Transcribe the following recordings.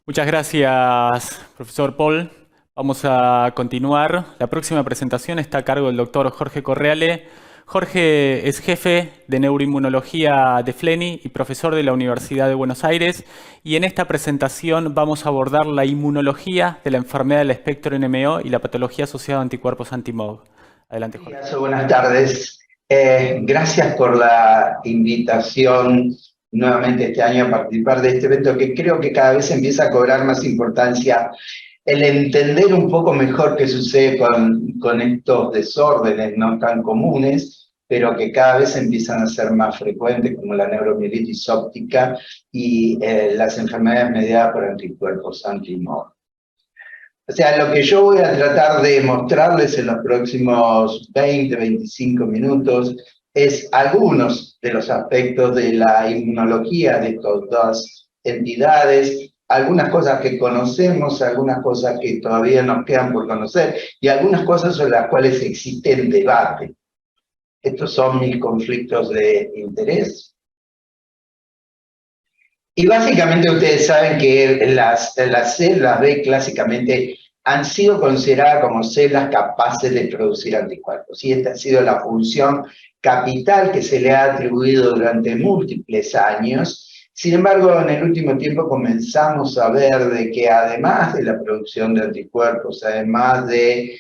Muchas gracias, profesor Paul. Vamos a continuar. La próxima presentación está a cargo del doctor Jorge Correale. Jorge es jefe de neuroinmunología de FLENI y profesor de la Universidad de Buenos Aires. Y en esta presentación vamos a abordar la inmunología de la enfermedad del espectro NMO y la patología asociada a anticuerpos anti-MOG. Adelante, Jorge. Buenas tardes. Gracias por la invitación nuevamente este año a participar de este evento que creo que cada vez empieza a cobrar más importancia. El entender un poco mejor qué sucede con estos desórdenes no tan comunes, pero que cada vez empiezan a ser más frecuentes, como la neuromielitis óptica y las enfermedades mediadas por anticuerpos anti-MOG. O sea, lo que yo voy a tratar de mostrarles en los próximos 20-25 minutos es algunos de los aspectos de la inmunología de estas dos entidades, algunas cosas que conocemos, algunas cosas que todavía nos quedan por conocer y algunas cosas sobre las cuales existe debate. Estos son mis conflictos de interés. Y básicamente ustedes saben que las células B clásicamente han sido consideradas como células capaces de producir anticuerpos. Y esta ha sido la función capital que se le ha atribuido durante múltiples años. Sin embargo, en el último tiempo comenzamos a ver de que además de la producción de anticuerpos, además de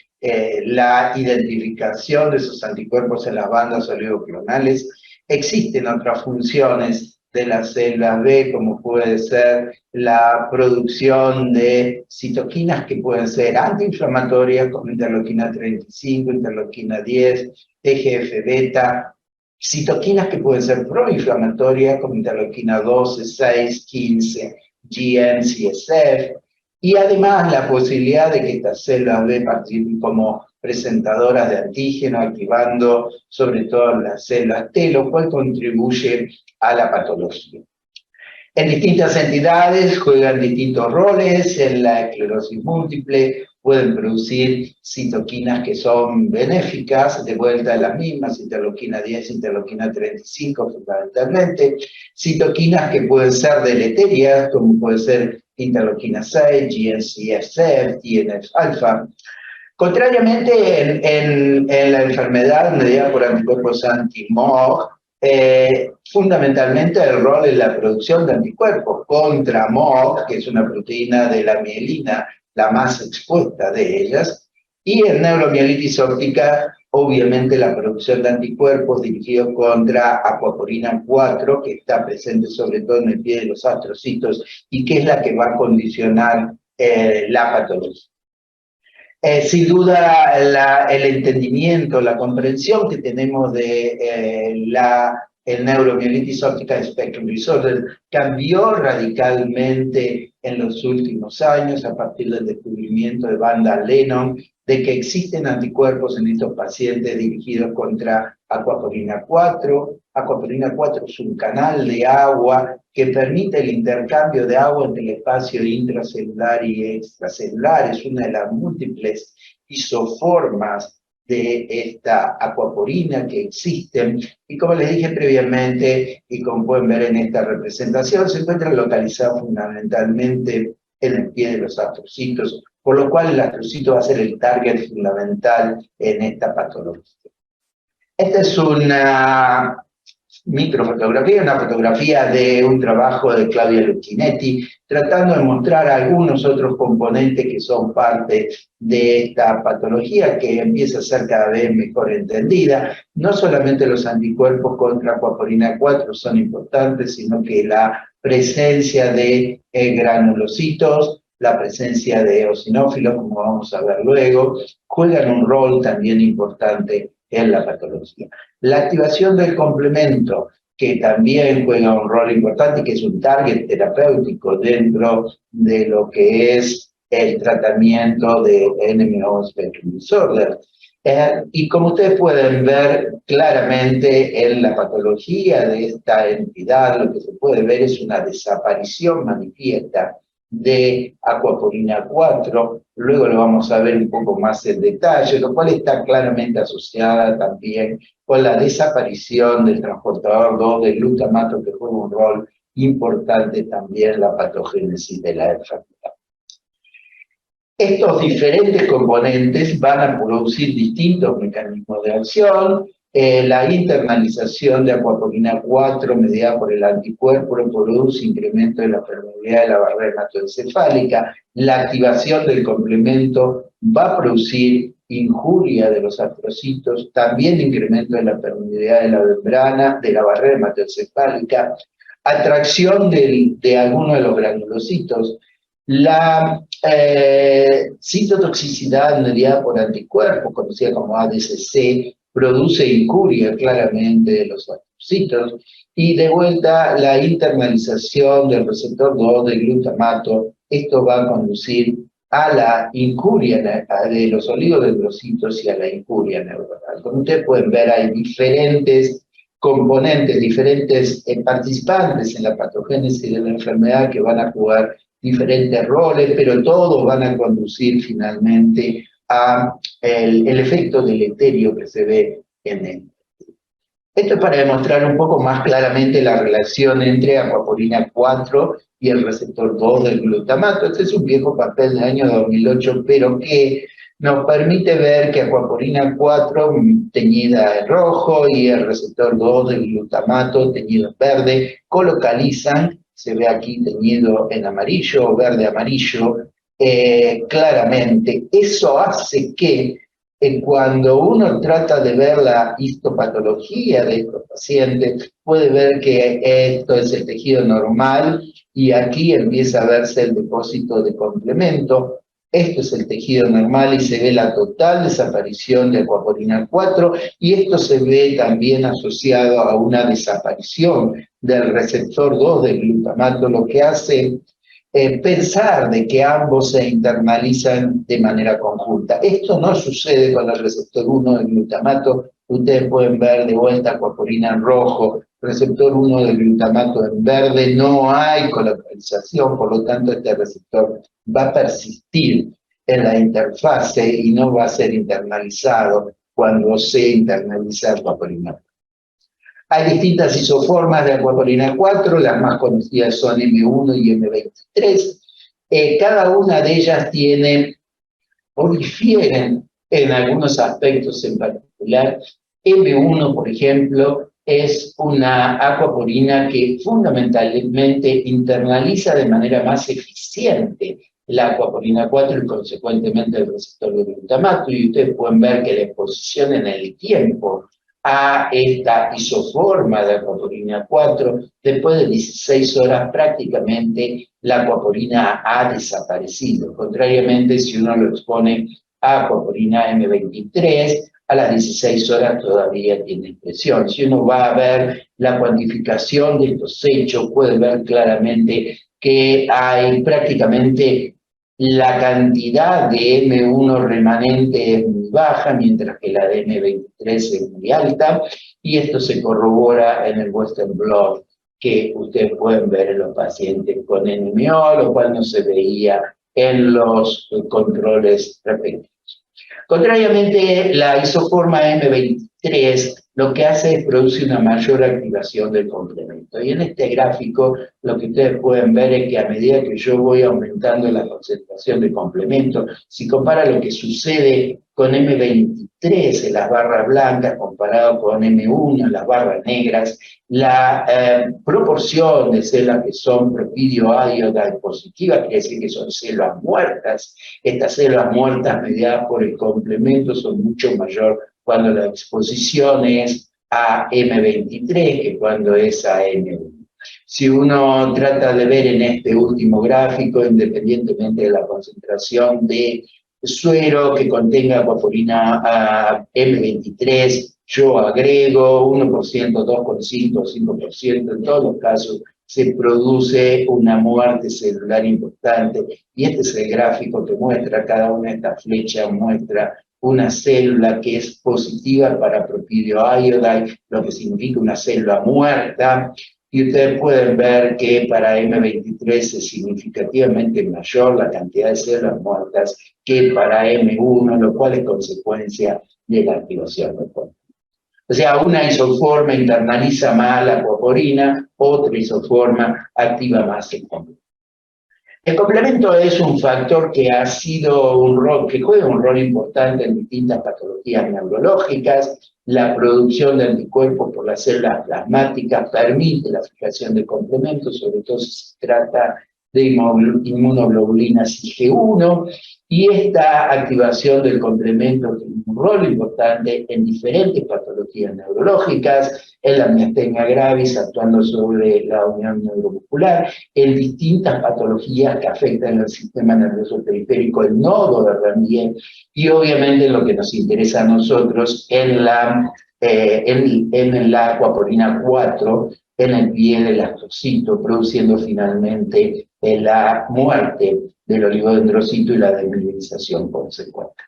la identificación de esos anticuerpos en las bandas oligoclonales, existen otras funciones de las células B, como puede ser la producción de citoquinas que pueden ser antiinflamatorias, como interleuquina 35, interleuquina 10, TGF-beta, citoquinas que pueden ser proinflamatorias, como interleuquina 12, 6, 15, GM-CSF, y además la posibilidad de que estas células B participen como presentadoras de antígeno, activando sobre todo las células T, lo cual contribuye a la patología. En distintas entidades juegan distintos roles, en la esclerosis múltiple pueden producir citoquinas que son benéficas, de vuelta a las mismas, interleuquina 10, interleuquina 35 fundamentalmente, citoquinas que pueden ser deleterias, como puede ser interleuquina 6, GM-CSF, TNF-alfa. Contrariamente, en la enfermedad mediada por anticuerpos anti-MOG, fundamentalmente el rol es la producción de anticuerpos contra MOG, que es una proteína de la mielina, la más expuesta de ellas, y en neuromielitis óptica, obviamente la producción de anticuerpos dirigidos contra acuaporina 4, que está presente sobre todo en el pie de los astrocitos, y que es la que va a condicionar la patología. Sin duda, el entendimiento, la comprensión que tenemos de el neuromielitis óptica spectrum disorder cambió radicalmente en los últimos años a partir del descubrimiento de Vanda Lennon de que existen anticuerpos en estos pacientes dirigidos contra acuaporina 4. Acuaporina 4 es un canal de agua que permite el intercambio de agua entre el espacio intracelular y extracelular. Es una de las múltiples isoformas de esta acuaporina que existen, y como les dije previamente, y como pueden ver en esta representación, se encuentra localizada fundamentalmente en el pie de los astrocitos, por lo cual el astrocito va a ser el target fundamental en esta patología. Esta es una microfotografía, una fotografía de un trabajo de Claudia Lucchinetti, tratando de mostrar algunos otros componentes que son parte de esta patología que empieza a ser cada vez mejor entendida. No solamente los anticuerpos contra acuaporina 4 son importantes, sino que la presencia de granulocitos, la presencia de eosinófilos, como vamos a ver luego, juegan un rol también importante en la patología. La activación del complemento, que también juega un rol importante, que es un target terapéutico dentro de lo que es el tratamiento de NMO Spectrum Disorder. Y como ustedes pueden ver claramente en la patología de esta entidad, lo que se puede ver es una desaparición manifiesta de acuaporina 4, luego lo vamos a ver un poco más en detalle, lo cual está claramente asociada también con la desaparición del transportador 2 de glutamato, que juega un rol importante también en la patogénesis de la enfermedad. Estos diferentes componentes van a producir distintos mecanismos de acción. La internalización de acuaporina 4 mediada por el anticuerpo produce incremento de la permeabilidad de la barrera hematoencefálica. La activación del complemento va a producir injuria de los astrocitos, también incremento de la permeabilidad de la membrana, de la barrera hematoencefálica, atracción de algunos de los granulocitos. La citotoxicidad mediada por anticuerpos, conocida como ADCC, produce injuria claramente de los astrocitos, y de vuelta la internalización del receptor 2 del glutamato, esto va a conducir a la injuria de los oligodendrocitos y a la injuria neuronal. Como ustedes pueden ver, hay diferentes componentes, diferentes participantes en la patogénesis de la enfermedad que van a jugar diferentes roles, pero todos van a conducir finalmente a el efecto deleterio que se ve en él. Esto es para demostrar un poco más claramente la relación entre acuaporina 4 y el receptor 2 del glutamato. Este es un viejo papel del año 2008, pero que nos permite ver que acuaporina 4 teñida en rojo y el receptor 2 del glutamato teñido en verde colocalizan, se ve aquí teñido en amarillo o verde-amarillo, claramente. Eso hace que cuando uno trata de ver la histopatología de estos pacientes, puede ver que esto es el tejido normal y aquí empieza a verse el depósito de complemento. Esto es el tejido normal y se ve la total desaparición de acuaporina 4 y esto se ve también asociado a una desaparición del receptor 2 del glutamato, lo que hace pensar de que ambos se internalizan de manera conjunta. Esto no sucede con el receptor 1 del glutamato. Ustedes pueden ver de vuelta acuaporina en rojo, receptor 1 del glutamato en verde, no hay colocalización, por lo tanto este receptor va a persistir en la interfase y no va a ser internalizado cuando se internaliza acuaporina. Hay distintas isoformas de acuaporina 4, las más conocidas son M1 y M23. Cada una de ellas tiene o difieren en algunos aspectos en particular. M1, por ejemplo, es una acuaporina que fundamentalmente internaliza de manera más eficiente la acuaporina 4 y consecuentemente el receptor de glutamato, y ustedes pueden ver que la exposición en el tiempo a esta isoforma de acuaporina 4, después de 16 horas prácticamente la acuaporina ha desaparecido. Contrariamente, si uno lo expone a acuaporina M23, a las 16 horas todavía tiene expresión. Si uno va a ver la cuantificación de estos hechos, puede ver claramente que hay prácticamente la cantidad de M1 remanente es muy baja, mientras que la de M23 es muy alta, y esto se corrobora en el Western blot que ustedes pueden ver en los pacientes con NMO, lo cual no se veía en los controles respectivos. Contrariamente, la isoforma M23 lo que hace es producir una mayor activación del complemento. Y en este gráfico lo que ustedes pueden ver es que a medida que yo voy aumentando la concentración de complemento, si compara lo que sucede con M23 en las barras blancas comparado con M1 en las barras negras, la proporción de células que son propidioiodine positivas, quiere decir que son células muertas. Estas células muertas mediadas por el complemento son mucho mayor cuando la exposición es a M23 que cuando es a M1. Si uno trata de ver en este último gráfico, independientemente de la concentración de suero que contenga acuaporina M23, yo agrego 1%, 2,5%, 5%, en todos los casos se produce una muerte celular importante, y este es el gráfico que muestra, cada una de estas flechas muestra una célula que es positiva para propidioiodine, lo que significa una célula muerta, y ustedes pueden ver que para M23 es significativamente mayor la cantidad de células muertas que para M1, lo cual es consecuencia de la activación del complemento. O sea, una isoforma internaliza más la acuaporina, otra isoforma activa más el complemento. El complemento es un factor que ha sido que juega un rol importante en distintas patologías neurológicas. La producción de anticuerpos por las células plasmáticas permite la fijación de complementos, sobre todo si se trata de inmunoglobulinas IgG1, y esta activación del complemento tiene un rol importante en diferentes patologías neurológicas, en la miastenia gravis, actuando sobre la unión neuromuscular, en distintas patologías que afectan al sistema nervioso periférico, el nodo de Ranvier, y obviamente lo que nos interesa a nosotros en la acuaporina 4, en el pie del astrocito, produciendo finalmente la muerte del oligodendrocito y la desmineralización consecuente.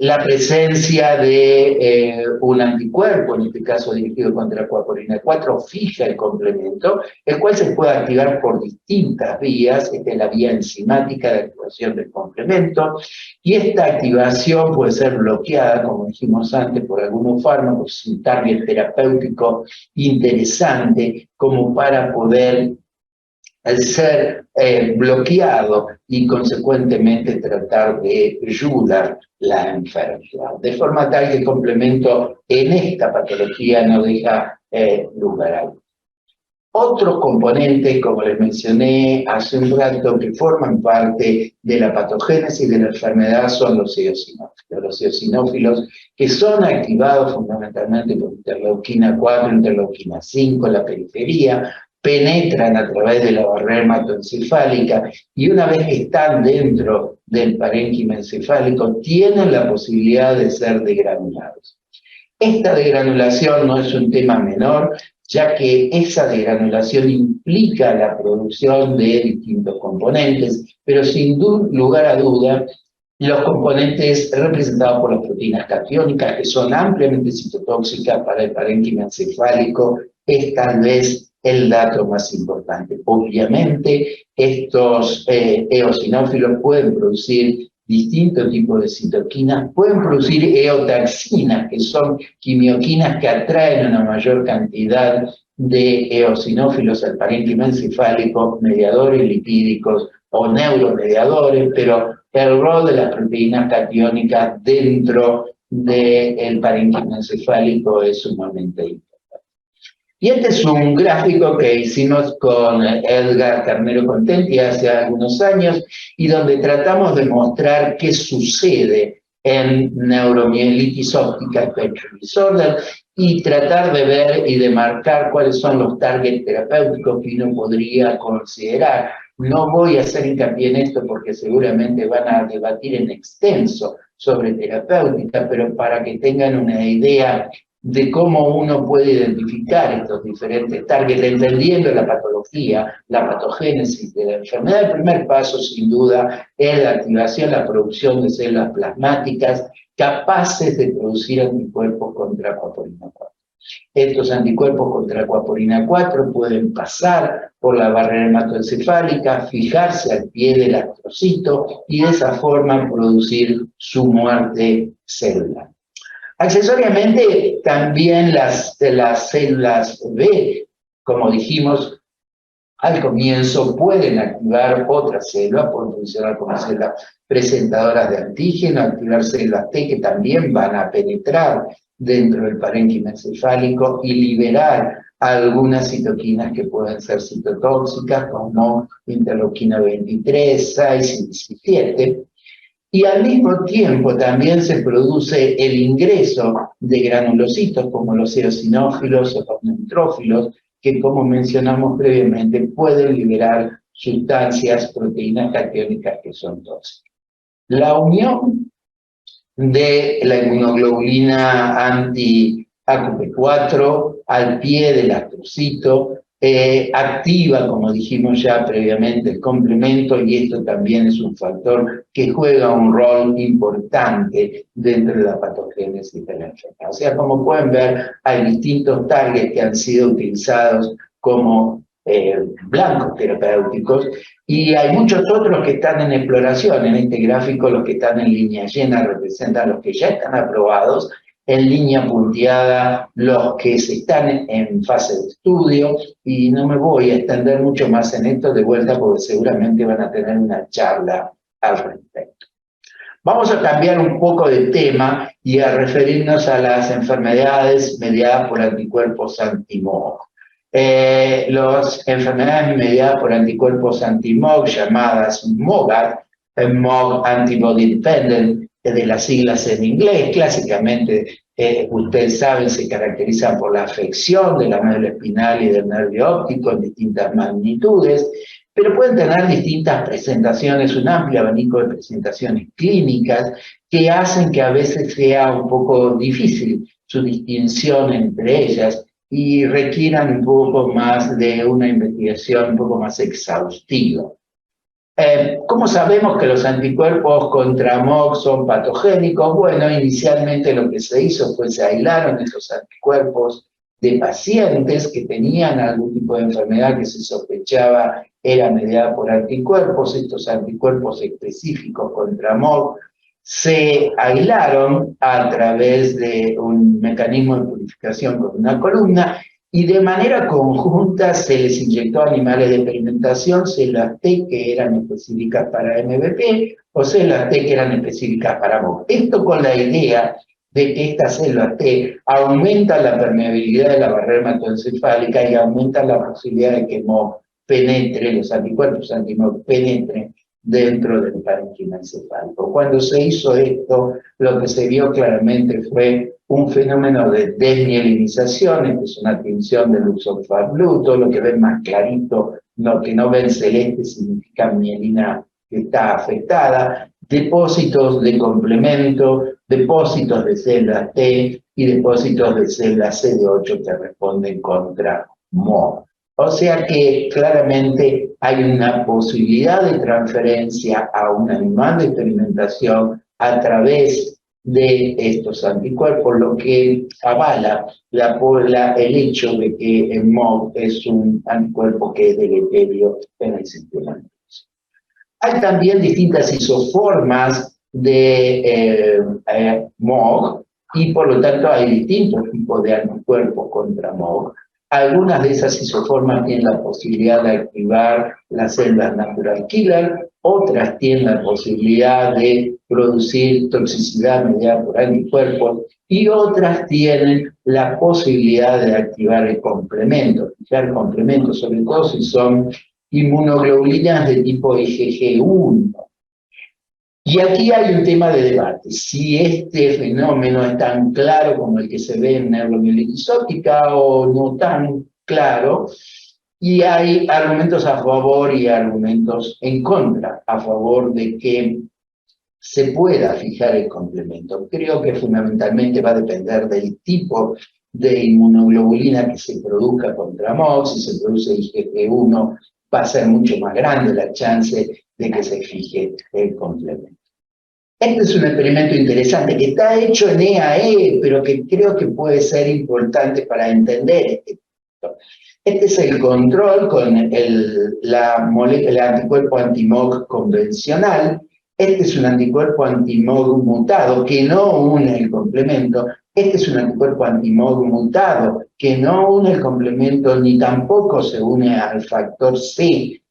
La presencia de un anticuerpo, en este caso dirigido contra la acuaporina 4, fija el complemento, el cual se puede activar por distintas vías. Esta es la vía enzimática de activación del complemento, y esta activación puede ser bloqueada, como dijimos antes, por algunos fármacos, un target terapéutico interesante como para poder al ser bloqueado y consecuentemente tratar de ayudar la enfermedad. De forma tal que el complemento en esta patología no deja lugar a duda. Otros componentes, como les mencioné hace un rato, que forman parte de la patogénesis de la enfermedad son los eosinófilos. Los eosinófilos que son activados fundamentalmente por interleuquina 4, interleuquina 5 en la periferia, penetran a través de la barrera hematoencefálica y una vez que están dentro del parénquima encefálico tienen la posibilidad de ser degranulados. Esta degranulación no es un tema menor, ya que esa degranulación implica la producción de distintos componentes, pero sin lugar a duda, los componentes representados por las proteínas catiónicas, que son ampliamente citotóxicas para el parénquima encefálico, es tal vez el dato más importante. Obviamente, estos eosinófilos pueden producir distintos tipos de citoquinas, pueden producir eotaxinas, que son quimioquinas que atraen una mayor cantidad de eosinófilos al parénquima encefálico, mediadores lipídicos o neuromediadores, pero el rol de las proteínas catiónicas dentro del parénquima encefálico es sumamente importante. Y este es un gráfico que hicimos con Edgar Carnero Contenti hace algunos años y donde tratamos de mostrar qué sucede en neuromielitis óptica spectrum disorder y tratar de ver y de marcar cuáles son los targets terapéuticos que uno podría considerar. No voy a hacer hincapié en esto porque seguramente van a debatir en extenso sobre terapéutica, pero para que tengan una idea de cómo uno puede identificar estos diferentes targets, entendiendo la patología, la patogénesis de la enfermedad. El primer paso, sin duda, es la activación, la producción de células plasmáticas capaces de producir anticuerpos contra acuaporina 4. Estos anticuerpos contra acuaporina 4 pueden pasar por la barrera hematoencefálica, fijarse al pie del astrocito y de esa forma producir su muerte celular. Accesoriamente, también las células B, como dijimos al comienzo, pueden activar otras células, pueden funcionar como células presentadoras de antígeno, activar células T que también van a penetrar dentro del parénquima encefálico y liberar algunas citoquinas que pueden ser citotóxicas, como interleuquina 23, 6 y 17. Y al mismo tiempo también se produce el ingreso de granulocitos como los eosinófilos o los neutrófilos, que como mencionamos previamente pueden liberar sustancias, proteínas catiónicas que son tóxicas. La unión de la inmunoglobulina anti-ACP4 al pie del astrocito activa, como dijimos ya previamente, el complemento, y esto también es un factor que juega un rol importante dentro de la patogénesis de la enfermedad. O sea, como pueden ver, hay distintos targets que han sido utilizados como blancos terapéuticos, y hay muchos otros que están en exploración. En este gráfico, los que están en línea llena representan los que ya están aprobados, en línea punteada los que se están en fase de estudio, y no me voy a extender mucho más en esto de vuelta porque seguramente van a tener una charla al respecto. Vamos a cambiar un poco de tema y a referirnos a las enfermedades mediadas por anticuerpos anti-MOG. Las enfermedades mediadas por anticuerpos anti-MOG, llamadas MOGAD, MOG Antibody Dependent, de las siglas en inglés, clásicamente, ustedes saben, se caracterizan por la afección de la médula espinal y del nervio óptico en distintas magnitudes, pero pueden tener distintas presentaciones, un amplio abanico de presentaciones clínicas que hacen que a veces sea un poco difícil su distinción entre ellas y requieran un poco más de una investigación un poco más exhaustiva. ¿Cómo sabemos que los anticuerpos contra MOG son patogénicos? Bueno, inicialmente lo que se hizo fue se aislaron esos anticuerpos de pacientes que tenían algún tipo de enfermedad que se sospechaba era mediada por anticuerpos. Estos anticuerpos específicos contra MOG se aislaron a través de un mecanismo de purificación con una columna, y de manera conjunta se les inyectó a animales de experimentación células T que eran específicas para MVP o células T que eran específicas para MOG. Esto con la idea de que estas células T aumentan la permeabilidad de la barrera hematoencefálica y aumentan la posibilidad de que MOG penetre, los anticuerpos anti-MOG penetren dentro del parénquima encefálico. Cuando se hizo esto, lo que se vio claramente fue un fenómeno de desmielinización, que es una tinción de luz of blue. Todo lo que ven más clarito, lo que no ven celeste, significa mielina que está afectada, depósitos de complemento, depósitos de células T y depósitos de células CD8 que responden contra MOG. O sea que claramente hay una posibilidad de transferencia a un animal de experimentación a través de estos anticuerpos, lo que avala el hecho de que el MOG es un anticuerpo que es deleterio en el sistema nervioso. Hay también distintas isoformas de MOG y por lo tanto hay distintos tipos de anticuerpos contra MOG. Algunas de esas isoformas tienen la posibilidad de activar las células natural killer, otras tienen la posibilidad de producir toxicidad mediada por anticuerpos y otras tienen la posibilidad de activar el complemento. Fijar complementos, sobre todo si son inmunoglobulinas de tipo IgG1. Y aquí hay un tema de debate, si este fenómeno es tan claro como el que se ve en neuromielitis óptica o no tan claro, y hay argumentos a favor y argumentos en contra, a favor de que se pueda fijar el complemento. Creo que fundamentalmente va a depender del tipo de inmunoglobulina que se produzca contra MOG. Si se produce IgG1, va a ser mucho más grande la chance de que se fije el complemento. Este es un experimento interesante que está hecho en EAE, pero que creo que puede ser importante para entender este punto. Este es el control con el anticuerpo anti-MOG convencional. Este es un anticuerpo anti-MOG mutado que no une el complemento. Este es un anticuerpo anti-MOG mutado que no une el complemento ni tampoco se une al factor C,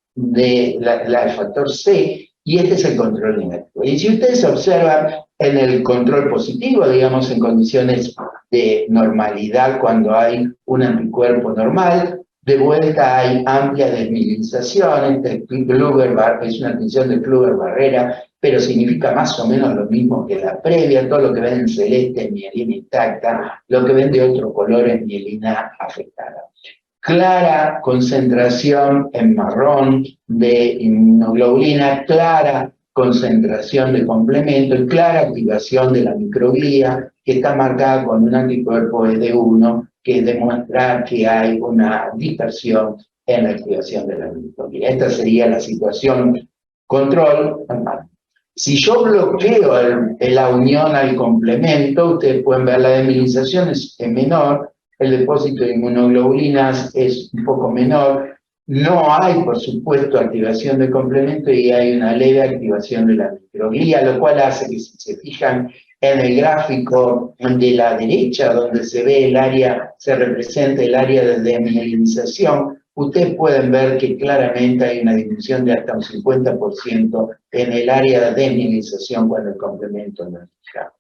factor C, y este es el control negativo. Y si ustedes observan en el control positivo, digamos en condiciones de normalidad, cuando hay un anticuerpo normal, de vuelta hay amplia desmielinización. Es una tinción de Kluger-Barrera, pero significa más o menos lo mismo que la previa. Todo lo que ven en celeste es mielina intacta, lo que ven de otro color es mielina afectada. Clara concentración en marrón de inmunoglobulina, clara concentración de complemento y clara activación de la microglía, que está marcada con un anticuerpo ED1 que demuestra que hay una dispersión en la activación de la microglía. Esta sería la situación control. Si yo bloqueo la unión al complemento, ustedes pueden ver la desmielinización es menor, el depósito de inmunoglobulinas es un poco menor, no hay, por supuesto, activación de complemento y hay una leve activación de la microglía, lo cual hace que, si se fijan en el gráfico de la derecha, donde se ve el área, se representa el área de demielinización, ustedes pueden ver que claramente hay una disminución de hasta un 50% en el área de demielinización cuando el complemento no es fijado.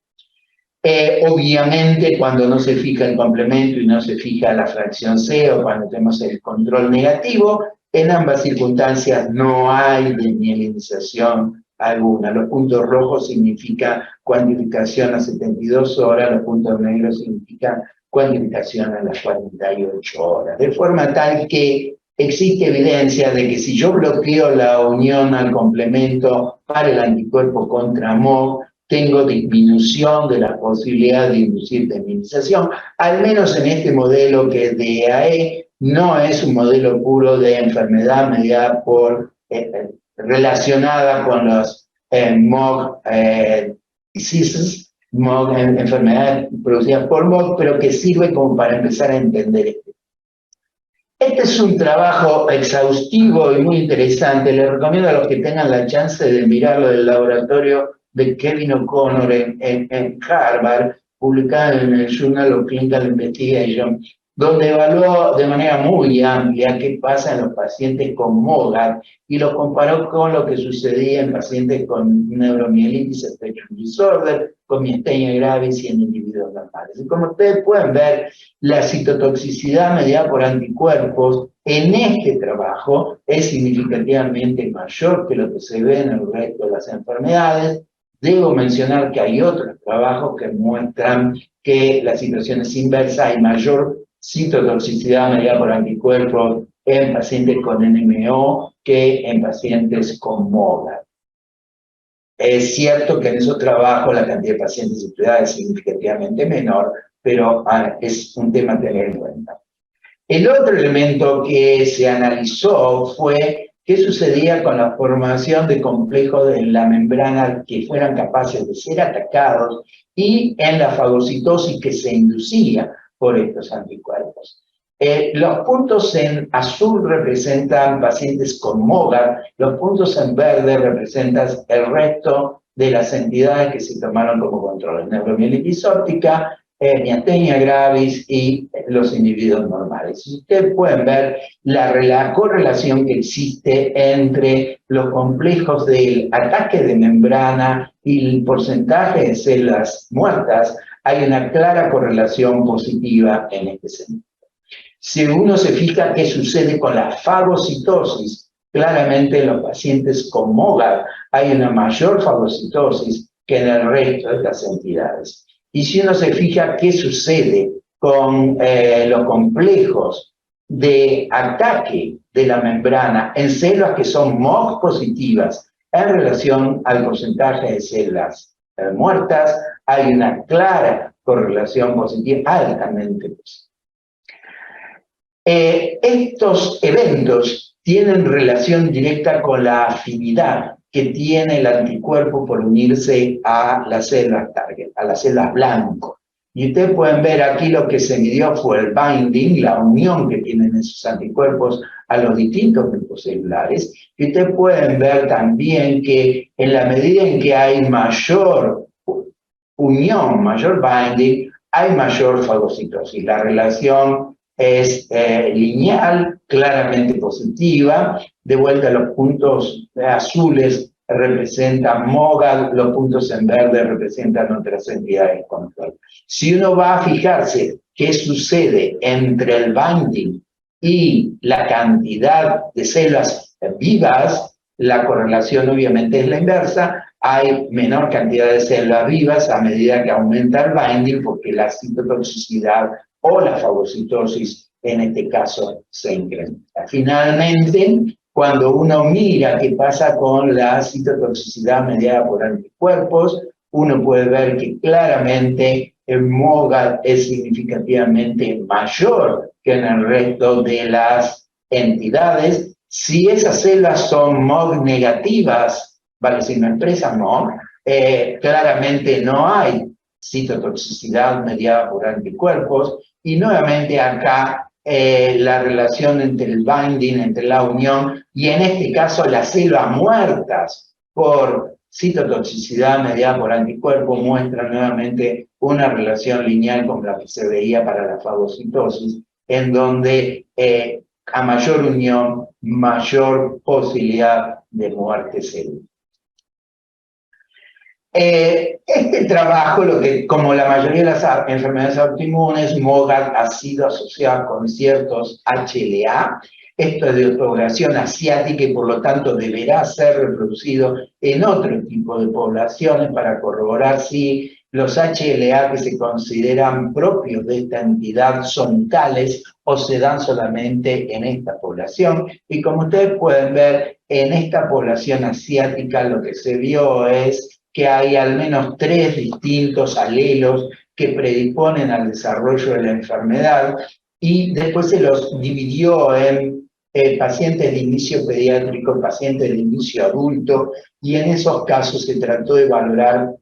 Obviamente, cuando no se fija el complemento y no se fija la fracción C, o cuando tenemos el control negativo, en ambas circunstancias no hay demielinización alguna. Los puntos rojos significan cuantificación a 72 horas, los puntos negros significan cuantificación a las 48 horas. De forma tal que existe evidencia de que si yo bloqueo la unión al complemento para el anticuerpo contra MOG, tengo disminución de la posibilidad de inducir demielinización, al menos en este modelo que es de EAE, no es un modelo puro de enfermedad mediada por, relacionada con los MOG diseases, MOG, enfermedades producidas por MOG, pero que sirve como para empezar a entender esto. Este es un trabajo exhaustivo y muy interesante. Les recomiendo a los que tengan la chance de mirarlo del laboratorio de Kevin O'Connor en Harvard, publicado en el Journal of Clinical Investigation, donde evaluó de manera muy amplia qué pasa en los pacientes con MOGAD y lo comparó con lo que sucedía en pacientes con neuromielitis spectrum disorder, con miastenia gravis y en individuos normales. Y como ustedes pueden ver, la citotoxicidad mediada por anticuerpos en este trabajo es significativamente mayor que lo que se ve en el resto de las enfermedades. Debo mencionar que hay otros trabajos que muestran que la situación es inversa, hay mayor citotoxicidad mediada por anticuerpos en pacientes con NMO que en pacientes con MOGAD. Es cierto que en esos trabajos la cantidad de pacientes estudiados es significativamente menor, pero es un tema a tener en cuenta. El otro elemento que se analizó fue qué sucedía con la formación de complejos de la membrana que fueran capaces de ser atacados y en la fagocitosis que se inducía por estos anticuerpos. Los puntos en azul representan pacientes con MOGAD, los puntos en verde representan el resto de las entidades que se tomaron como control: neuromielitis óptica, miastenia gravis y los individuos normales. Ustedes pueden ver la correlación que existe entre los complejos del ataque de membrana y el porcentaje de células muertas. Hay una clara correlación positiva en este sentido. Si uno se fija qué sucede con la fagocitosis, claramente en los pacientes con MOGAD hay una mayor fagocitosis que en el resto de las entidades. Y si uno se fija qué sucede con los complejos de ataque de la membrana en células que son MOG positivas en relación al porcentaje de células muertas, hay una clara correlación positiva, altamente positiva. Estos eventos tienen relación directa con la afinidad que tiene el anticuerpo por unirse a las células target, a las células blanco. Y ustedes pueden ver aquí lo que se midió fue el binding, la unión que tienen esos anticuerpos a los distintos grupos celulares. Y ustedes pueden ver también que en la medida en que hay mayor unión, mayor binding, hay mayor fagocitosis. La relación es lineal, claramente positiva. De vuelta, los puntos azules representan MOGAD, los puntos en verde representan otras entidades de control. Si uno va a fijarse qué sucede entre el binding y la cantidad de células vivas, la correlación obviamente es la inversa. Hay menor cantidad de células vivas a medida que aumenta el binding, porque la citotoxicidad o la fagocitosis en este caso se incrementa. Finalmente, cuando uno mira qué pasa con la citotoxicidad mediada por anticuerpos, uno puede ver que claramente el MOGAD es significativamente mayor que en el resto de las entidades. Si esas células son MOG negativas, vale decir, no expresan MOG, claramente no hay citotoxicidad mediada por anticuerpos. Y nuevamente acá la relación entre el binding, entre la unión, y en este caso las células muertas por citotoxicidad mediada por anticuerpos muestra nuevamente una relación lineal con la que se veía para la fagocitosis, en donde a mayor unión, mayor posibilidad de muerte celular. Este trabajo, como la mayoría de las enfermedades autoinmunes, MOGAD ha sido asociado con ciertos HLA. Esto es de autoglación asiática y por lo tanto deberá ser reproducido en otro tipo de poblaciones para corroborar si los HLA que se consideran propios de esta entidad son tales o se dan solamente en esta población. Y como ustedes pueden ver, en esta población asiática lo que se vio es que hay al menos 3 distintos alelos que predisponen al desarrollo de la enfermedad y después se los dividió en pacientes de inicio pediátrico, pacientes de inicio adulto, y en esos casos se trató de valorar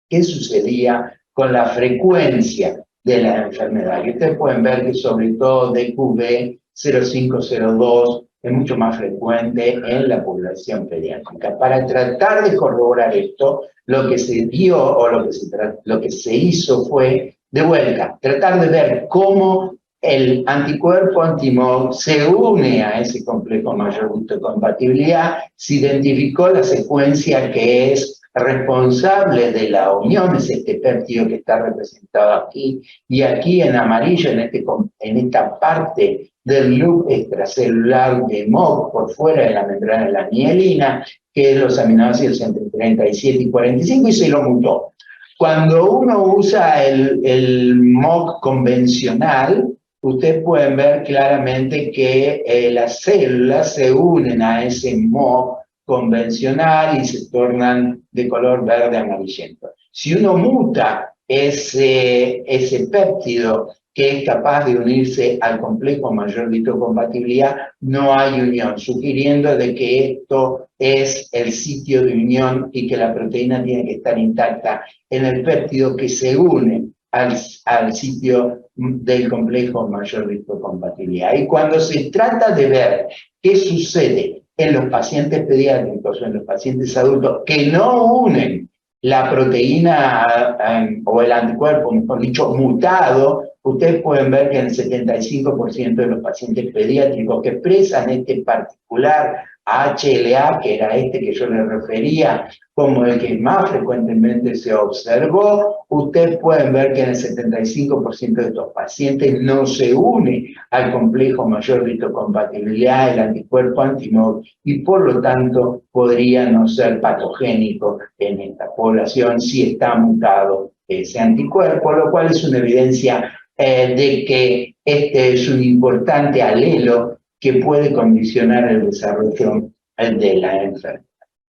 qué sucedía con la frecuencia de la enfermedad. Y ustedes pueden ver que sobre todo DQB 0502 es mucho más frecuente en la población pediátrica. Para tratar de corroborar esto, lo que se dio o lo que se hizo fue, de vuelta, tratar de ver cómo el anticuerpo anti-MOG se une a ese complejo mayor histocompatibilidad, se identificó la secuencia que es responsable de la unión, es este péptido que está representado aquí, y aquí en amarillo, en esta parte del loop extracelular de MOG por fuera de la membrana de la mielina, que es los aminoácidos entre 37 y 45, y se lo mutó. Cuando uno usa el MOG convencional, ustedes pueden ver claramente que las células se unen a ese MOG convencional y se tornan de color verde amarillento. Si uno muta ese péptido que es capaz de unirse al complejo mayor de histocompatibilidad, no hay unión, sugiriendo de que esto es el sitio de unión y que la proteína tiene que estar intacta en el péptido que se une al sitio del complejo mayor de histocompatibilidad. Y cuando se trata de ver qué sucede en los pacientes pediátricos o en los pacientes adultos que no unen la proteína o el anticuerpo, mejor dicho, mutado, ustedes pueden ver que en el 75% de los pacientes pediátricos que expresan este particular HLA, que era este que yo les refería como el que más frecuentemente se observó, ustedes pueden ver que en el 75% de estos pacientes no se une al complejo mayor de histocompatibilidad, el anticuerpo anti-MOG, y por lo tanto podría no ser patogénico en esta población si está mutado ese anticuerpo, lo cual es una evidencia de que este es un importante alelo que puede condicionar el desarrollo de la enfermedad.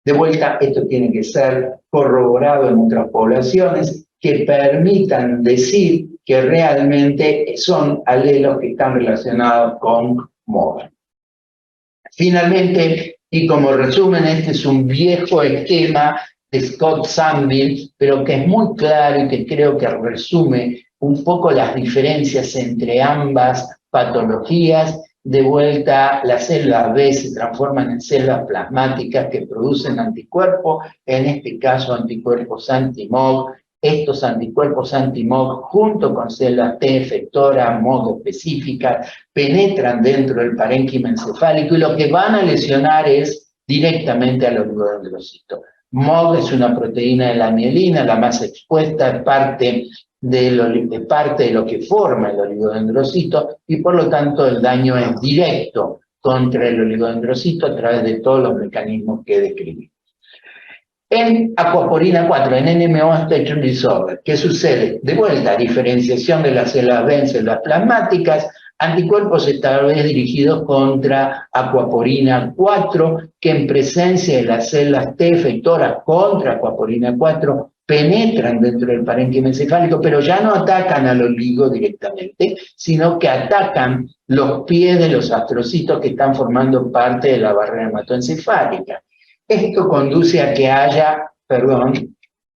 De vuelta, esto tiene que ser corroborado en otras poblaciones que permitan decir que realmente son alelos que están relacionados con MOG. Finalmente, y como resumen, este es un viejo esquema de Scott Sanville, pero que es muy claro y que creo que resume un poco las diferencias entre ambas patologías. De vuelta, las células B se transforman en células plasmáticas que producen anticuerpos, en este caso anticuerpos anti-MOG. Estos anticuerpos anti-MOG, junto con células T efectoras, MOG específicas, penetran dentro del parénquima encefálico y lo que van a lesionar es directamente al oligodendrocito. MOG es una proteína de la mielina, la más expuesta, es parte de lo que forma el oligodendrocito y por lo tanto el daño es directo contra el oligodendrocito a través de todos los mecanismos que describí. En acuaporina 4, en NMO spectrum disorder, ¿qué sucede? De vuelta, diferenciación de las células B en células plasmáticas, anticuerpos esta vez dirigidos contra acuaporina 4, que en presencia de las células T efectoras contra acuaporina 4 penetran dentro del parénquima encefálico, pero ya no atacan al oligo directamente, sino que atacan los pies de los astrocitos que están formando parte de la barrera hematoencefálica. Esto conduce a que haya,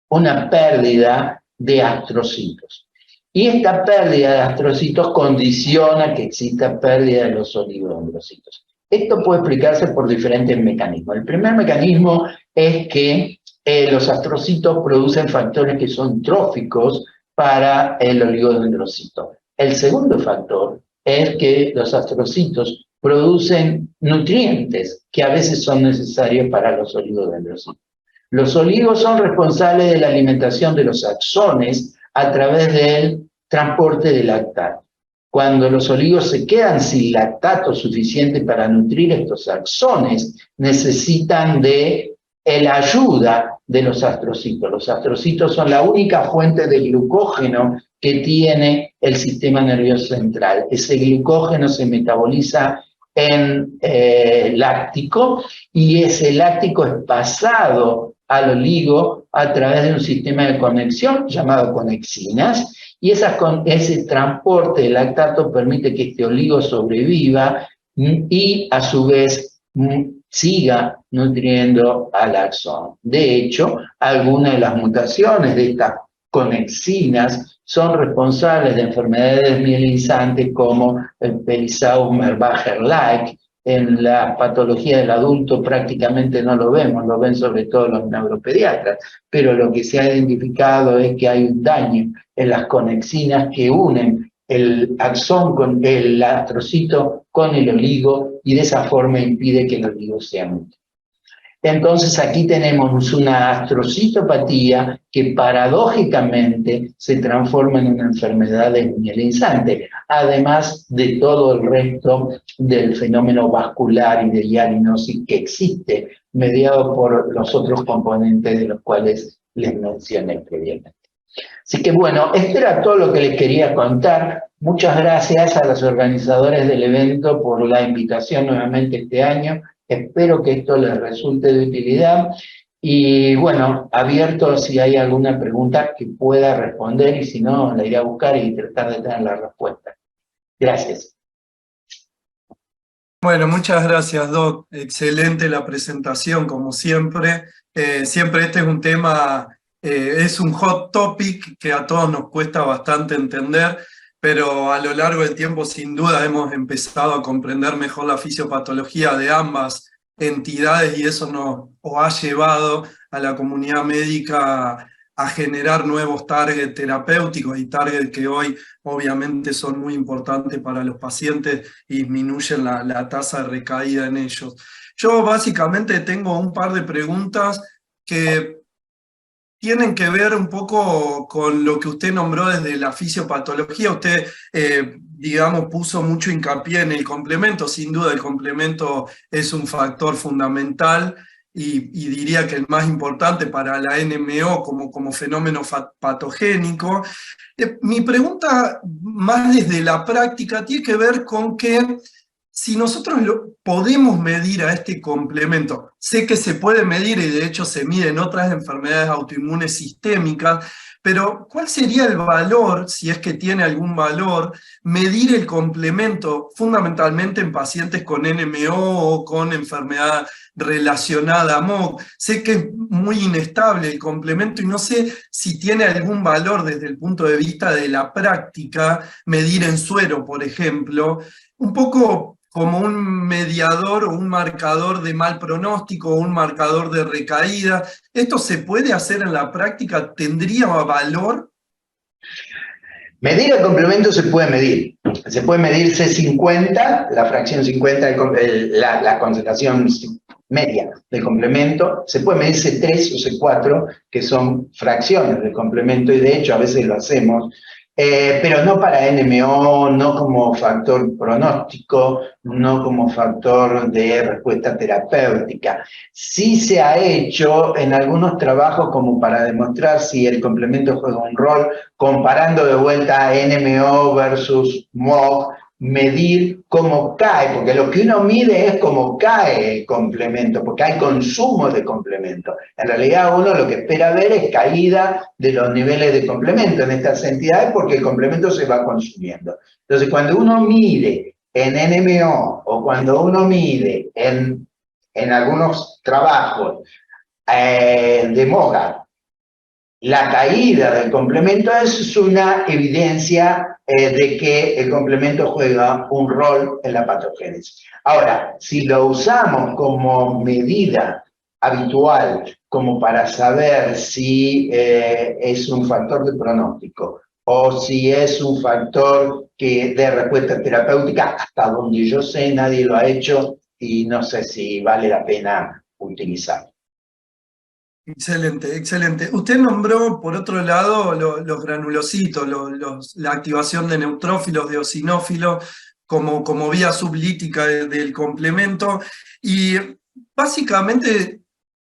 una pérdida de astrocitos. Y esta pérdida de astrocitos condiciona que exista pérdida de los oligodendrocitos. Esto puede explicarse por diferentes mecanismos. El primer mecanismo es que los astrocitos producen factores que son tróficos para el oligodendrocito. El segundo factor es que los astrocitos producen nutrientes que a veces son necesarios para los oligodendrocitos. Los oligos son responsables de la alimentación de los axones a través del transporte de lactato. Cuando los oligos se quedan sin lactato suficiente para nutrir estos axones, necesitan de la ayuda de los astrocitos. Los astrocitos son la única fuente de glucógeno que tiene el sistema nervioso central. Ese glucógeno se metaboliza en láctico y ese láctico es pasado al oligo a través de un sistema de conexión llamado conexinas, y ese transporte de lactato permite que este oligo sobreviva y a su vez siga nutriendo al axón. De hecho, algunas de las mutaciones de estas conexinas son responsables de enfermedades mielinizantes como el Pelizaeus-Merzbacher-like. En la patología del adulto prácticamente no lo vemos, lo ven sobre todo los neuropediatras, pero lo que se ha identificado es que hay un daño en las conexinas que unen el axón con el astrocito con el oligo y de esa forma impide que el oligo sea útil. Entonces aquí tenemos una astrocitopatía que paradójicamente se transforma en una enfermedad desmielinizante, además de todo el resto del fenómeno vascular y de diagnosis que existe, mediado por los otros componentes de los cuales les mencioné previamente. Así que bueno, esto era todo lo que les quería contar. Muchas gracias a los organizadores del evento por la invitación nuevamente este año. Espero que esto les resulte de utilidad. Y bueno, abierto si hay alguna pregunta que pueda responder y si no, la iré a buscar y tratar de tener la respuesta. Gracias. Bueno, muchas gracias, Doc. Excelente la presentación, como siempre. Siempre este es un tema, es un hot topic que a todos nos cuesta bastante entender, pero a lo largo del tiempo, sin duda, hemos empezado a comprender mejor la fisiopatología de ambas entidades y eso nos ha llevado a la comunidad médica a generar nuevos targets terapéuticos y targets que hoy obviamente son muy importantes para los pacientes y disminuyen la tasa de recaída en ellos. Yo básicamente tengo un par de preguntas que tienen que ver un poco con lo que usted nombró desde la fisiopatología. Usted, digamos, puso mucho hincapié en el complemento. Sin duda el complemento es un factor fundamental y diría que el más importante para la NMO como fenómeno patogénico. Mi pregunta, más desde la práctica, tiene que ver con que si nosotros podemos medir a este complemento, sé que se puede medir y de hecho se mide en otras enfermedades autoinmunes sistémicas, pero ¿cuál sería el valor, si es que tiene algún valor, medir el complemento fundamentalmente en pacientes con NMO o con enfermedad relacionada a MOC? Sé que es muy inestable el complemento y no sé si tiene algún valor desde el punto de vista de la práctica, medir en suero, por ejemplo, un poco como un mediador o un marcador de mal pronóstico o un marcador de recaída. ¿Esto se puede hacer en la práctica? ¿Tendría valor? Medir el complemento se puede medir. Se puede medir C50, la fracción 50, la concentración media del complemento. Se puede medir C3 o C4, que son fracciones del complemento, y de hecho a veces lo hacemos. Pero no para NMO, no como factor pronóstico, no como factor de respuesta terapéutica. Sí se ha hecho en algunos trabajos como para demostrar si el complemento juega un rol, comparando de vuelta a NMO versus MOC, medir cómo cae, porque lo que uno mide es cómo cae el complemento, porque hay consumo de complemento. En realidad uno lo que espera ver es caída de los niveles de complemento en estas entidades porque el complemento se va consumiendo. Entonces cuando uno mide en NMO o cuando uno mide en algunos trabajos de MOGA, la caída del complemento es una evidencia de que el complemento juega un rol en la patogénesis. Ahora, si lo usamos como medida habitual como para saber si es un factor de pronóstico o si es un factor que de respuesta terapéutica. Hasta donde yo sé, nadie lo ha hecho y no sé si vale la pena utilizarlo. Excelente, excelente. Usted nombró, por otro lado, los granulocitos, la activación de neutrófilos, de eosinófilos, como vía sublítica del complemento. Y básicamente,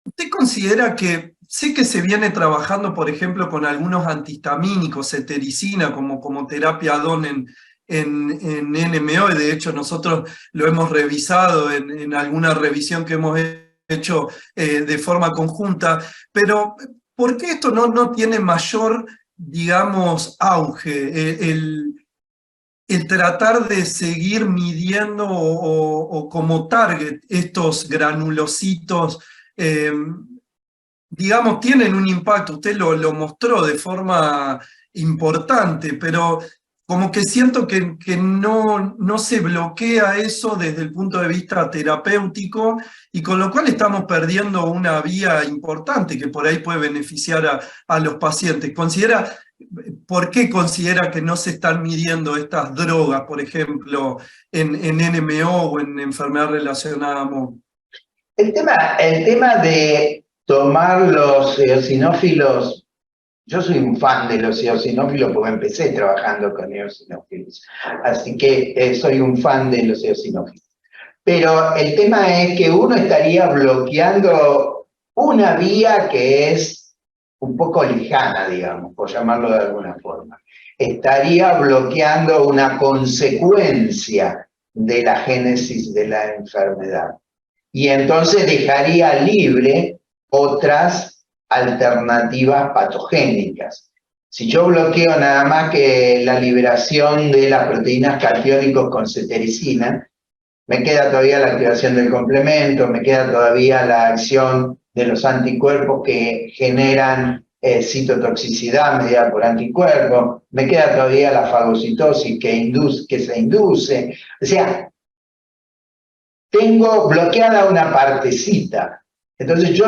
¿usted considera que, sé que se viene trabajando, por ejemplo, con algunos antihistamínicos, cetericina, como terapia add-on en NMO, y de hecho nosotros lo hemos revisado en alguna revisión que hemos hecho de forma conjunta, pero ¿por qué esto no tiene mayor, digamos, auge? El tratar de seguir midiendo o como target estos granulocitos, digamos, tienen un impacto, usted lo mostró de forma importante, pero como que siento que no se bloquea eso desde el punto de vista terapéutico, y con lo cual estamos perdiendo una vía importante que por ahí puede beneficiar a los pacientes. ¿Por qué considera que no se están midiendo estas drogas, por ejemplo, en NMO o en enfermedad relacionada a MOG? El tema de tomar los eosinófilos, yo soy un fan de los eosinófilos porque empecé trabajando con eosinófilos, así que soy un fan de los eosinófilos. Pero el tema es que uno estaría bloqueando una vía que es un poco lejana, digamos, por llamarlo de alguna forma. Estaría bloqueando una consecuencia de la génesis de la enfermedad. Y entonces dejaría libre otras alternativas patogénicas. Si yo bloqueo nada más que la liberación de las proteínas catiónicos con cetericina, me queda todavía la activación del complemento, me queda todavía la acción de los anticuerpos que generan citotoxicidad mediada por anticuerpos, me queda todavía la fagocitosis que se induce. O sea, tengo bloqueada una partecita. Entonces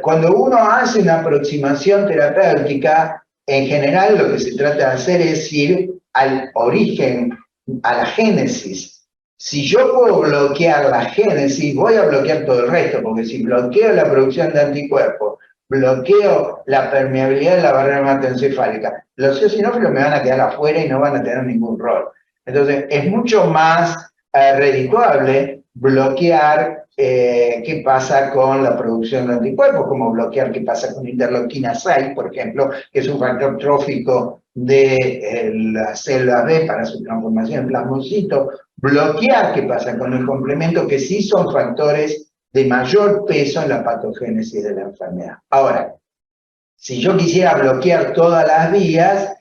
cuando uno hace una aproximación terapéutica, en general lo que se trata de hacer es ir al origen, a la génesis. Si yo puedo bloquear la génesis, voy a bloquear todo el resto, porque si bloqueo la producción de anticuerpos, bloqueo la permeabilidad de la barrera hematoencefálica, los eosinófilos me van a quedar afuera y no van a tener ningún rol. Entonces, es mucho más redituable bloquear qué pasa con la producción de anticuerpos, como bloquear qué pasa con interleuquina 6, por ejemplo, que es un factor trófico de la célula B para su transformación en plasmocito, bloquear qué pasa con el complemento, que sí son factores de mayor peso en la patogénesis de la enfermedad. Ahora, si yo quisiera bloquear todas las vías,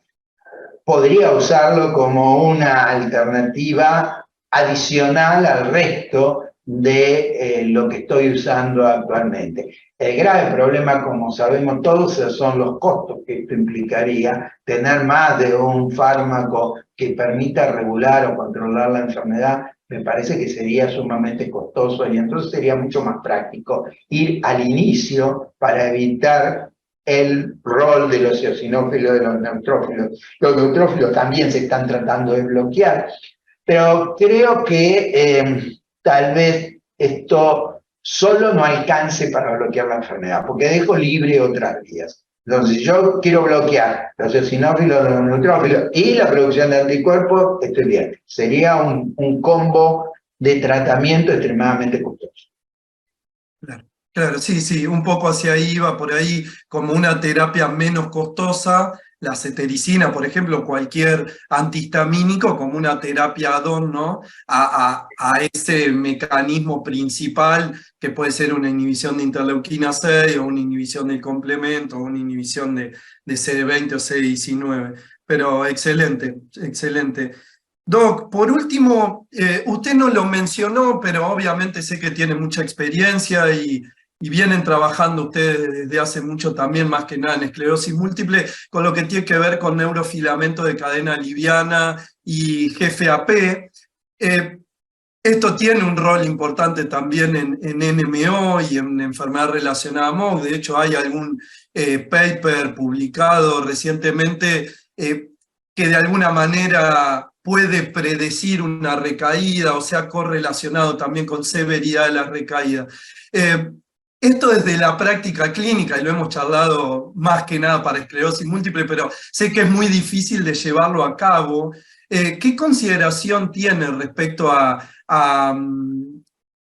podría usarlo como una alternativa adicional al resto de lo que estoy usando actualmente. El grave problema, como sabemos todos, son los costos que esto implicaría. Tener más de un fármaco que permita regular o controlar la enfermedad me parece que sería sumamente costoso, y entonces sería mucho más práctico ir al inicio para evitar el rol de los eosinófilos, de los neutrófilos. Los neutrófilos también se están tratando de bloquear, pero creo que tal vez esto solo no alcance para bloquear la enfermedad, porque dejo libre otras vías. Entonces, si yo quiero bloquear los eosinófilos, los neutrófilos y la producción de anticuerpos, estoy bien. Sería un combo de tratamiento extremadamente costoso. Claro. Claro, sí, un poco hacia ahí iba, por ahí, como una terapia menos costosa, la cetericina, por ejemplo, cualquier antihistamínico, como una terapia add-on, ¿no? A ese mecanismo principal, que puede ser una inhibición de interleuquina 6, o una inhibición del complemento, o una inhibición de CD20 o CD19. Pero excelente, excelente. Doc, por último, usted no lo mencionó, pero obviamente sé que tiene mucha experiencia y vienen trabajando ustedes desde hace mucho también, más que nada en esclerosis múltiple, con lo que tiene que ver con neurofilamento de cadena liviana y GFAP. Esto tiene un rol importante también en NMO y en enfermedad relacionada a MOG. De hecho, hay algún paper publicado recientemente que de alguna manera puede predecir una recaída, o sea, correlacionado también con severidad de la recaída. Esto desde la práctica clínica, y lo hemos charlado más que nada para esclerosis múltiple, pero sé que es muy difícil de llevarlo a cabo. ¿Qué consideración tiene respecto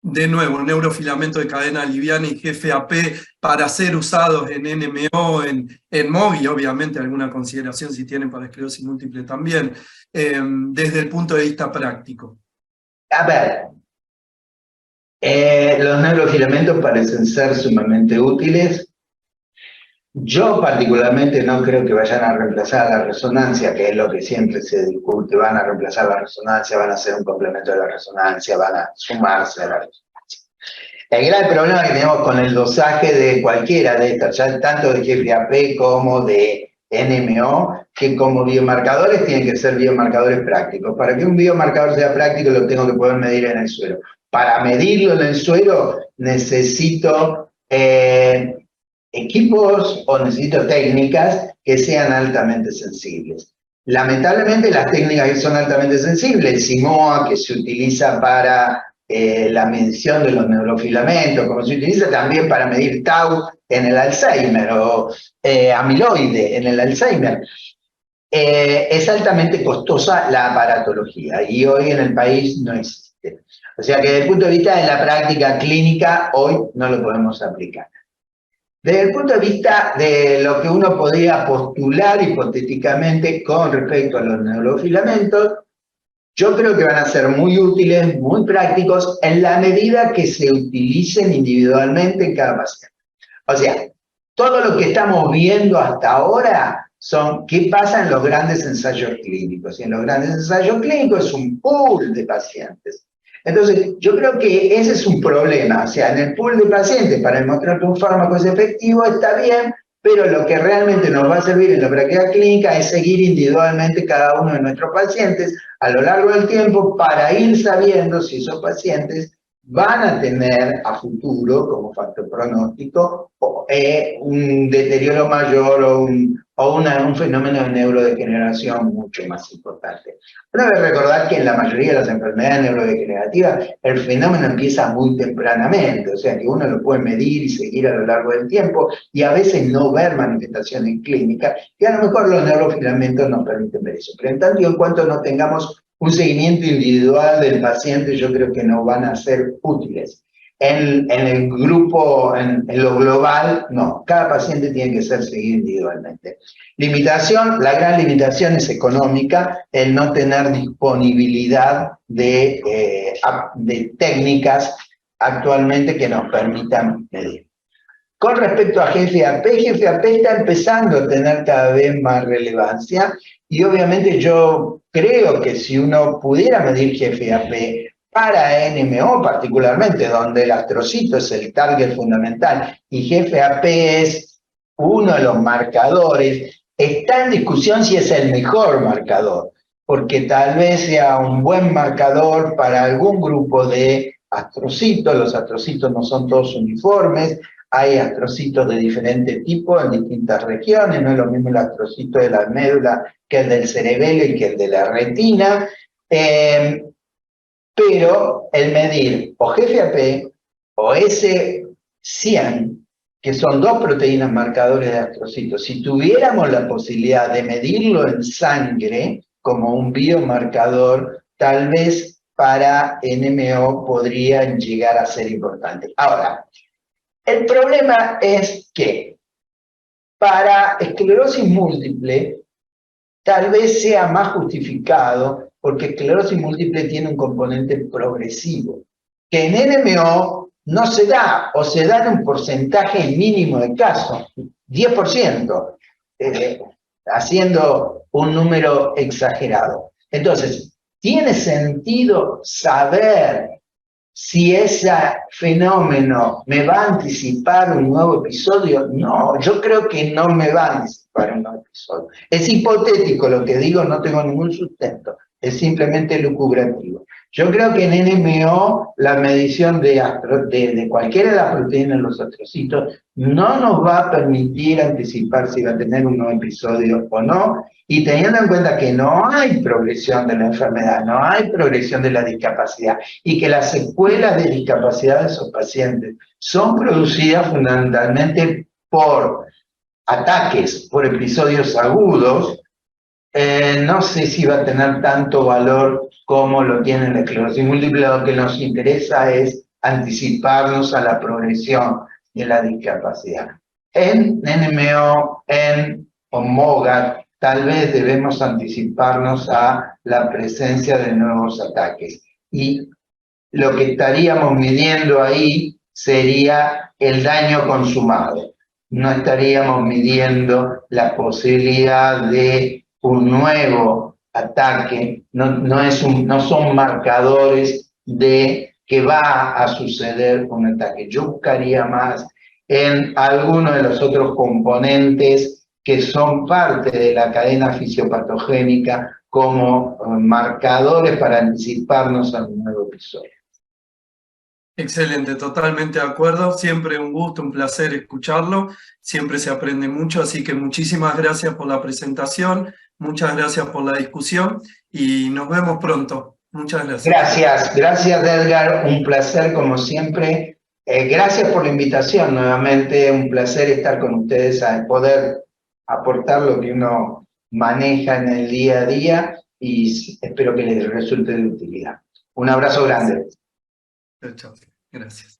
de nuevo, neurofilamento de cadena liviana y GFAP para ser usados en NMO, en MOG, y obviamente alguna consideración si tienen para esclerosis múltiple también, desde el punto de vista práctico? A ver, los neurofilamentos parecen ser sumamente útiles. Yo particularmente no creo que vayan a reemplazar la resonancia, que es lo que siempre se discute. Van a reemplazar la resonancia, van a ser un complemento de la resonancia, van a sumarse a la resonancia. El gran problema que tenemos con el dosaje de cualquiera de estas, ya tanto de GFAP como de NMO, que como biomarcadores tienen que ser biomarcadores prácticos. Para que un biomarcador sea práctico lo tengo que poder medir en el suero. Para medirlo en el suero necesito equipos o necesito técnicas que sean altamente sensibles. Lamentablemente las técnicas que son altamente sensibles, SIMOA, que se utiliza para la medición de los neurofilamentos, como se utiliza también para medir tau en el Alzheimer o amiloide en el Alzheimer, es altamente costosa la aparatología y hoy en el país no existe. O sea que desde el punto de vista de la práctica clínica, hoy no lo podemos aplicar. Desde el punto de vista de lo que uno podría postular hipotéticamente con respecto a los neurofilamentos, yo creo que van a ser muy útiles, muy prácticos, en la medida que se utilicen individualmente en cada paciente. O sea, todo lo que estamos viendo hasta ahora son qué pasa en los grandes ensayos clínicos. Y en los grandes ensayos clínicos es un pool de pacientes. Entonces, yo creo que ese es un problema. O sea, en el pool de pacientes, para demostrar que un fármaco es efectivo, está bien, pero lo que realmente nos va a servir en la práctica clínica es seguir individualmente cada uno de nuestros pacientes a lo largo del tiempo para ir sabiendo si esos pacientes van a tener a futuro, como factor pronóstico, un deterioro mayor o un fenómeno de neurodegeneración mucho más importante. Uno debe recordar que en la mayoría de las enfermedades neurodegenerativas el fenómeno empieza muy tempranamente, o sea que uno lo puede medir y seguir a lo largo del tiempo y a veces no ver manifestaciones clínicas, y a lo mejor los neurofilamentos nos permiten ver eso. Pero en tanto y en cuanto no tengamos un seguimiento individual del paciente, yo creo que no van a ser útiles. En el grupo, en lo global, no. Cada paciente tiene que ser seguido individualmente. Limitación, la gran limitación es económica, el no tener disponibilidad de técnicas actualmente que nos permitan medir. Con respecto a GFAP, GFAP está empezando a tener cada vez más relevancia y obviamente yo creo que si uno pudiera medir GFAP para NMO particularmente, donde el astrocito es el target fundamental y GFAP es uno de los marcadores, está en discusión si es el mejor marcador, porque tal vez sea un buen marcador para algún grupo de astrocitos. Los astrocitos no son todos uniformes, hay astrocitos de diferente tipo en distintas regiones, no es lo mismo el astrocito de la médula que el del cerebelo y que el de la retina, pero el medir o GFAP o S100, que son dos proteínas marcadores de astrocitos, si tuviéramos la posibilidad de medirlo en sangre como un biomarcador, tal vez para NMO podrían llegar a ser importantes. Ahora, el problema es que para esclerosis múltiple tal vez sea más justificado porque esclerosis múltiple tiene un componente progresivo, que en NMO no se da, o se da en un porcentaje mínimo de casos, 10%, haciendo un número exagerado. Entonces, ¿tiene sentido saber si ese fenómeno me va a anticipar un nuevo episodio? No, yo creo que no me va a anticipar un nuevo episodio. Es hipotético lo que digo, no tengo ningún sustento, es simplemente lucubrativo. Yo creo que en NMO la medición de cualquiera de las proteínas en los astrocitos no nos va a permitir anticipar si va a tener un nuevo episodio o no, y teniendo en cuenta que no hay progresión de la enfermedad, no hay progresión de la discapacidad, y que las secuelas de discapacidad de esos pacientes son producidas fundamentalmente por ataques, por episodios agudos, no sé si va a tener tanto valor como lo tiene la esclerosis múltiple. Lo que nos interesa es anticiparnos a la progresión de la discapacidad. En NMO, en OMOGA, tal vez debemos anticiparnos a la presencia de nuevos ataques. Y lo que estaríamos midiendo ahí sería el daño consumado. No estaríamos midiendo la posibilidad de un nuevo ataque, no son marcadores de que va a suceder un ataque. Yo buscaría más en algunos de los otros componentes que son parte de la cadena fisiopatogénica como marcadores para anticiparnos a un nuevo episodio. Excelente, totalmente de acuerdo. Siempre un gusto, un placer escucharlo. Siempre se aprende mucho, así que muchísimas gracias por la presentación, muchas gracias por la discusión y nos vemos pronto. Muchas gracias. Gracias Edgar, un placer como siempre. Gracias por la invitación, nuevamente un placer estar con ustedes, a poder aportar lo que uno maneja en el día a día y espero que les resulte de utilidad. Un abrazo grande. Chao. Gracias.